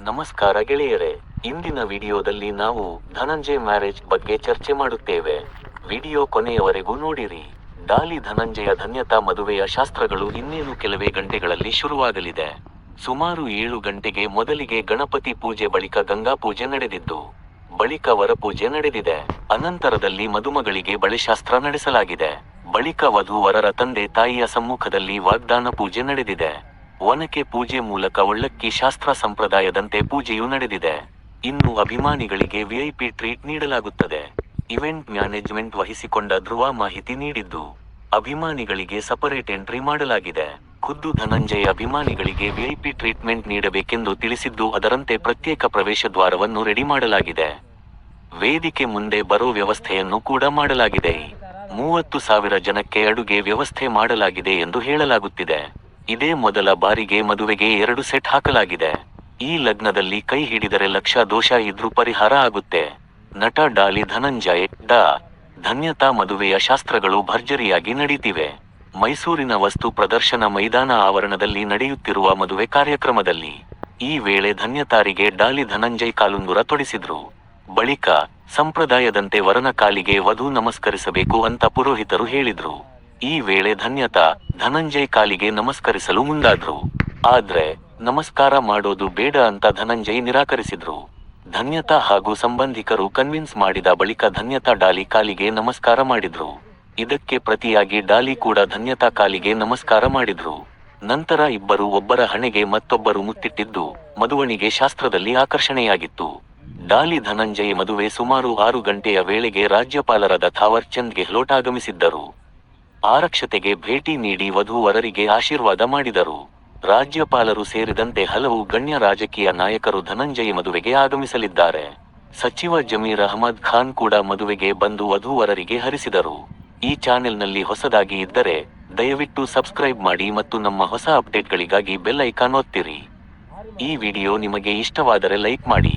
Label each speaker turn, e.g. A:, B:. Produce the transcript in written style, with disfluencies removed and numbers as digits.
A: ನಮಸ್ಕಾರ ಗೆಳೆಯರೇ, ಇಂದಿನ ವಿಡಿಯೋದಲ್ಲಿ ನಾವು ಧನಂಜಯ್ ಮ್ಯಾರೇಜ್ ಬಗ್ಗೆ ಚರ್ಚೆ ಮಾಡುತ್ತೇವೆ. ವಿಡಿಯೋ ಕೊನೆಯವರೆಗೂ ನೋಡಿರಿ. ಡಾಲಿ ಧನಂಜಯ ಧನ್ಯತಾ ಮದುವೆಯ ಶಾಸ್ತ್ರಗಳು ಇನ್ನೇನು ಕೆಲವೇ ಗಂಟೆಗಳಲ್ಲಿ ಶುರುವಾಗಲಿದೆ. ಸುಮಾರು 7 ಗಂಟೆಗೆ ಮೊದಲಿಗೆ ಗಣಪತಿ ಪೂಜೆ, ಬಳಿಕ ಗಂಗಾ ಪೂಜೆ ನಡೆದಿದ್ದು, ಬಳಿಕ ವರಪೂಜೆ ನಡೆದಿದೆ. ಅನಂತರದಲ್ಲಿ ಮದುಮಗಳಿಗೆ ಬಳೆಶಾಸ್ತ್ರ ನಡೆಸಲಾಗಿದೆ. ಬಳಿಕ ವಧು ವರರ ತಂದೆ ತಾಯಿಯ ಸಮ್ಮುಖದಲ್ಲಿ ವಾಗ್ದಾನ ಪೂಜೆ ನಡೆದಿದೆ. ಒನಕೆ ಪೂಜೆ ಮೂಲಕ ಒಳ್ಳಕ್ಕಿ ಶಾಸ್ತ್ರ ಸಂಪ್ರದಾಯದಂತೆ ಪೂಜೆಯೂ ನಡೆದಿದೆ. ಇನ್ನು ಅಭಿಮಾನಿಗಳಿಗೆ ವಿಐಪಿ ಟ್ರೀಟ್ ನೀಡಲಾಗುತ್ತದೆ. ಇವೆಂಟ್ ಮ್ಯಾನೇಜ್ಮೆಂಟ್ ವಹಿಸಿಕೊಂಡ ಧ್ರುವ ಮಾಹಿತಿ ನೀಡಿದ್ದು, ಅಭಿಮಾನಿಗಳಿಗೆ ಸಪರೇಟ್ ಎಂಟ್ರಿ ಮಾಡಲಾಗಿದೆ. ಖುದ್ದು ಧನಂಜಯ್ ಅಭಿಮಾನಿಗಳಿಗೆ ವಿಐಪಿ ಟ್ರೀಟ್ಮೆಂಟ್ ನೀಡಬೇಕೆಂದು ತಿಳಿಸಿದ್ದು, ಅದರಂತೆ ಪ್ರತ್ಯೇಕ ಪ್ರವೇಶ ದ್ವಾರವನ್ನು ರೆಡಿ ಮಾಡಲಾಗಿದೆ. ವೇದಿಕೆ ಮುಂದೆ ಬರೋ ವ್ಯವಸ್ಥೆಯನ್ನು ಕೂಡ ಮಾಡಲಾಗಿದೆ. 30,000 ಜನಕ್ಕೆ ಅಡುಗೆ ವ್ಯವಸ್ಥೆ ಮಾಡಲಾಗಿದೆ ಎಂದು ಹೇಳಲಾಗುತ್ತಿದೆ. ಇದೇ ಮೊದಲ ಬಾರಿಗೆ ಮದುವೆಗೆ 2 ಸೆಟ್ ಹಾಕಲಾಗಿದೆ. ಈ ಲಗ್ನದಲ್ಲಿ ಕೈ ಹಿಡಿದರೆ ಲಕ್ಷ ದೋಷ ಇದ್ರೂ ಪರಿಹಾರ ಆಗುತ್ತೆ. ನಟ ಡಾಲಿ ಧನಂಜಯ್ ಧನ್ಯತಾ ಮದುವೆಯ ಶಾಸ್ತ್ರಗಳು ಭರ್ಜರಿಯಾಗಿ ನಡೀತಿವೆ. ಮೈಸೂರಿನ ವಸ್ತು ಪ್ರದರ್ಶನ ಮೈದಾನ ಆವರಣದಲ್ಲಿ ನಡೆಯುತ್ತಿರುವ ಮದುವೆ ಕಾರ್ಯಕ್ರಮದಲ್ಲಿ ಈ ವೇಳೆ ಧನ್ಯತಾರಿಗೆ ಡಾಲಿ ಧನಂಜಯ್ ಕಾಲುಂಗುರ ತೊಡಿಸಿದ್ರು. ಬಳಿಕ ಸಂಪ್ರದಾಯದಂತೆ ವರನ ಕಾಲಿಗೆ ವಧು ನಮಸ್ಕರಿಸಬೇಕು ಅಂತ ಪುರೋಹಿತರು ಹೇಳಿದ್ರು. ಈ ವೇಳೆ ಧನ್ಯತಾ ಧನಂಜಯ್ ಕಾಲಿಗೆ ನಮಸ್ಕರಿಸಲು ಮುಂದಾದ್ರು. ಆದ್ರೆ ನಮಸ್ಕಾರ ಮಾಡೋದು ಬೇಡ ಅಂತ ಧನಂಜಯ್ ನಿರಾಕರಿಸಿದ್ರು. ಧನ್ಯತಾ ಹಾಗೂ ಸಂಬಂಧಿಕರು ಕನ್ವಿನ್ಸ್ ಮಾಡಿದ ಬಳಿಕ ಧನ್ಯತಾ ಡಾಲಿ ಕಾಲಿಗೆ ನಮಸ್ಕಾರ ಮಾಡಿದ್ರು. ಇದಕ್ಕೆ ಪ್ರತಿಯಾಗಿ ಡಾಲಿ ಕೂಡ ಧನ್ಯತಾ ಕಾಲಿಗೆ ನಮಸ್ಕಾರ ಮಾಡಿದ್ರು. ನಂತರ ಇಬ್ಬರು ಒಬ್ಬರ ಹಣೆಗೆ ಮತ್ತೊಬ್ಬರು ಮುತ್ತಿಟ್ಟಿದ್ದು ಮದುವಣಿಗೆ ಶಾಸ್ತ್ರದಲ್ಲಿ ಆಕರ್ಷಣೆಯಾಗಿತ್ತು. ಡಾಲಿ ಧನಂಜಯ್ ಮದುವೆ ಸುಮಾರು 6 ಗಂಟೆಯ ವೇಳೆಗೆ ರಾಜ್ಯಪಾಲರಾದ ಥಾವರ್ ಚಂದ್ ಗೆಹ್ಲೋಟ್ ಆಗಮಿಸಿದ್ದರು. ಆರಕ್ಷತೆಗೆ ಭೇಟಿ ನೀಡಿ ವಧು ವರರಿಗೆ ಆಶೀರ್ವಾದ ಮಾಡಿದರು. ರಾಜ್ಯಪಾಲರು ಸೇರಿದಂತೆ ಹಲವು ಗಣ್ಯ ರಾಜಕೀಯ ನಾಯಕರು ಧನಂಜಯ್ ಮದುವೆಗೆ ಆಗಮಿಸಲಿದ್ದಾರೆ. ಸಚಿವ ಜಮೀರ್ ಅಹ್ಮದ್ ಖಾನ್ ಕೂಡ ಮದುವೆಗೆ ಬಂದು ವಧು ವರರಿಗೆ ಹರಿಸಿದರು. ಈ ಚಾನೆಲ್ನಲ್ಲಿ ಹೊಸದಾಗಿ ಇದ್ದರೆ ದಯವಿಟ್ಟು ಸಬ್ಸ್ಕ್ರೈಬ್ ಮಾಡಿ ಮತ್ತು ನಮ್ಮ ಹೊಸ ಅಪ್ಡೇಟ್ಗಳಿಗಾಗಿ ಬೆಲ್ ಐಕಾನ್ ಒತ್ತಿರಿ. ಈ ವಿಡಿಯೋ ನಿಮಗೆ ಇಷ್ಟವಾದರೆ ಲೈಕ್ ಮಾಡಿ.